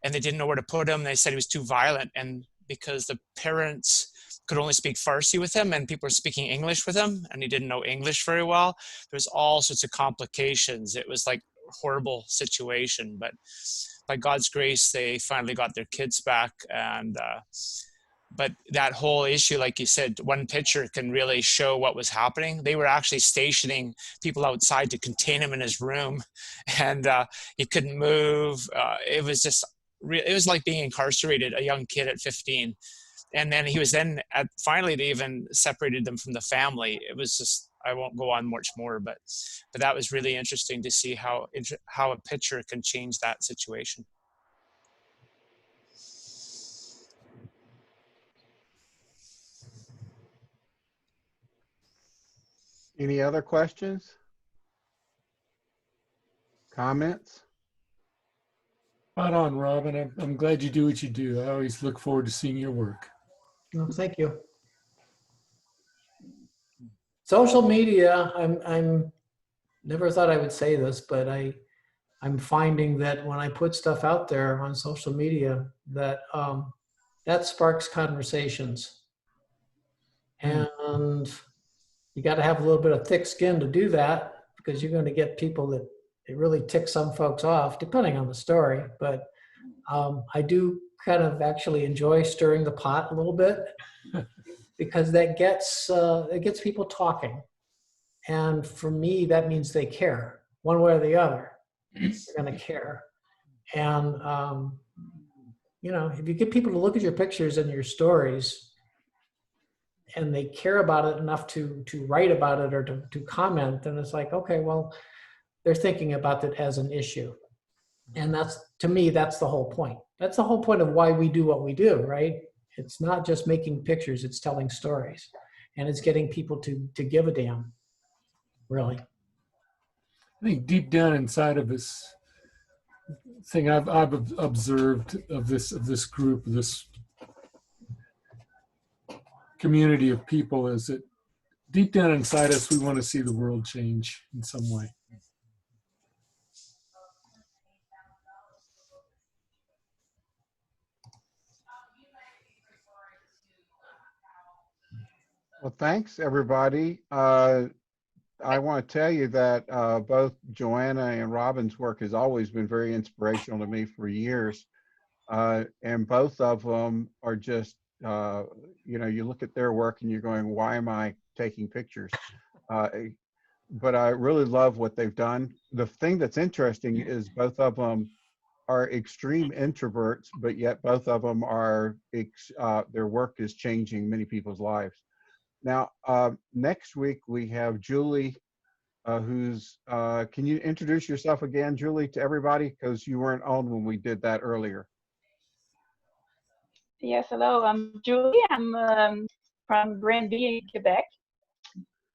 and they didn't know where to put him. They said he was too violent. And because the parents could only speak Farsi with him, and people were speaking English with him, and he didn't know English very well. There's all sorts of complications. It was like a horrible situation, but by God's grace, they finally got their kids back. And but that whole issue, like you said, one picture can really show what was happening. They were actually stationing people outside to contain him in his room, and he couldn't move. It was just, it was like being incarcerated, a young kid at 15. And then he was then, finally, they even separated them from the family. It was just, I won't go on much more, but that was really interesting to see how a picture can change that situation. Any other questions? Comments? Spot on, Robin. I'm glad you do what you do. I always look forward to seeing your work. No, thank you. Social media, I'm never thought I would say this, but I'm finding that when I put stuff out there on social media, that that sparks conversations. And you got to have a little bit of thick skin to do that, because you're going to get people that it really ticks some folks off, depending on the story. But I do kind of actually enjoy stirring the pot a little bit, because that gets it gets people talking. And for me, that means they care one way or the other. They're going to care. And, you know, if you get people to look at your pictures and your stories, and they care about it enough to write about it or to comment, then it's like, okay, well, they're thinking about it as an issue. And that's, to me, that's the whole point. That's the whole point of why we do what we do, right? It's not just making pictures, it's telling stories. And it's getting people to give a damn, really. I think deep down inside of this thing I've observed of this group, this community of people, is that deep down inside us, we want to see the world change in some way. Well, thanks, everybody. I want to tell you that both Joanna and Robin's work has always been very inspirational to me for years. And both of them are just, you know, you look at their work and you're going, why am I taking pictures? But I really love what they've done. The thing that's interesting is both of them are extreme introverts, but yet both of them are, their work is changing many people's lives. Now, next week we have Julie, who's, can you introduce yourself again, Julie, to everybody? Because you weren't on when we did that earlier. Yes, hello, I'm Julie. I'm from Granby in Quebec.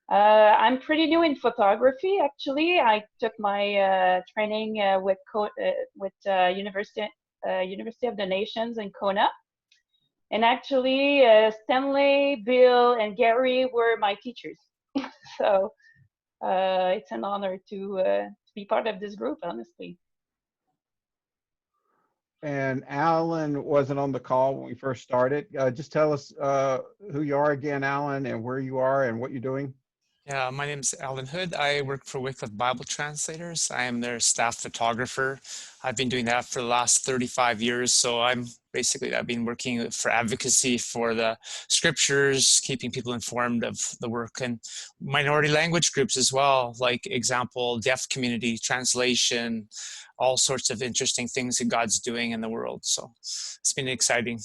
I'm pretty new in photography, actually. I took my training with University of the Nations in Kona. And actually, Stanley, Bill, and Gary were my teachers. So it's an honor to be part of this group, honestly. And Alan wasn't on the call when we first started. Just tell us who you are again, Alan, and where you are and what you're doing. Yeah, my name is Alan Hood. I work for Wycliffe Bible Translators. I am their staff photographer. I've been doing that for the last 35 years. So I've been working for advocacy for the scriptures, keeping people informed of the work, and minority language groups as well, like example, deaf community, translation, all sorts of interesting things that God's doing in the world. So it's been exciting.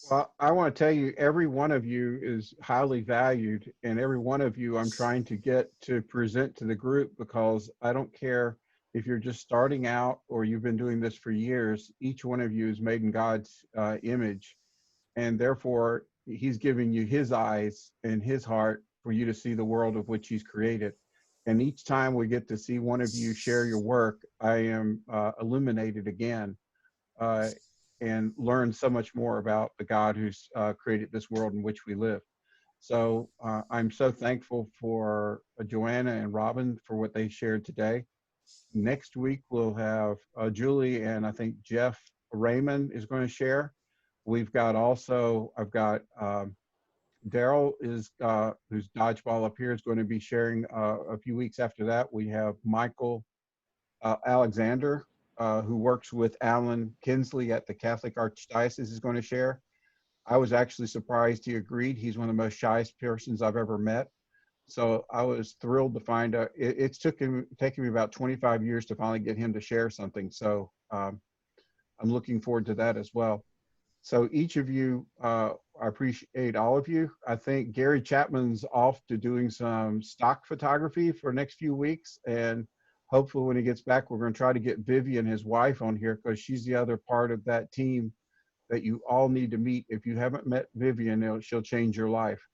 Well, I want to tell you, every one of you is highly valued, and every one of you I'm trying to get to present to the group, because I don't care if you're just starting out or you've been doing this for years. Each one of you is made in God's image, and therefore he's giving you his eyes and his heart for you to see the world of which he's created. And each time we get to see one of you share your work, I am illuminated again. And learn so much more about the God who's created this world in which we live. So I'm so thankful for Joanna and Robin for what they shared today. Next week we'll have Julie, and I think Jeff Rayne is going to share. We've got also, I've got Daryl is, who's dodgeball up here, is going to be sharing a few weeks after that. We have Michael Alexander, who works with Alan Kinsley at the Catholic Archdiocese, is going to share. I was actually surprised he agreed. He's one of the most shyest persons I've ever met. So I was thrilled to find out. It's taken me about 25 years to finally get him to share something. So I'm looking forward to that as well. So each of you, I appreciate all of you. I think Gary Chapman's off to doing some stock photography for the next few weeks. And hopefully when he gets back, we're going to try to get Vivian, his wife, on here, because she's the other part of that team that you all need to meet. If you haven't met Vivian, she'll change your life.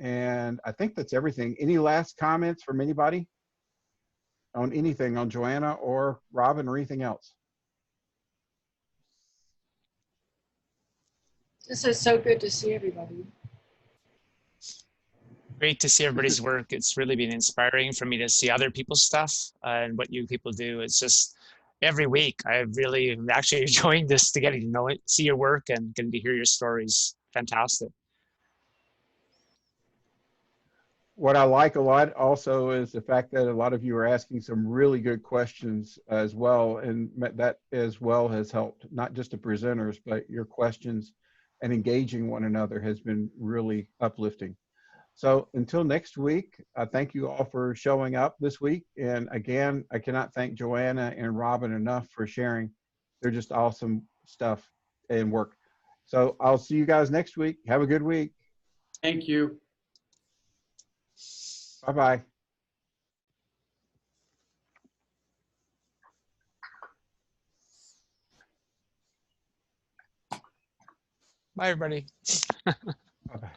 And I think that's everything. Any last comments from anybody on anything, on Joanna or Robin or anything else? This is so good to see everybody. Great to see everybody's work. It's really been inspiring for me to see other people's stuff and what you people do. It's just every week I really am actually enjoying this, to getting to know it, see your work, and getting to hear your stories. Fantastic. What I like a lot also is the fact that a lot of you are asking some really good questions as well, and that as well has helped not just the presenters, but your questions and engaging one another has been really uplifting. So until next week, I thank you all for showing up this week. And again, I cannot thank Joanna and Robin enough for sharing. They're just awesome stuff and work. So I'll see you guys next week. Have a good week. Thank you. Bye-bye. Bye, everybody. Bye-bye.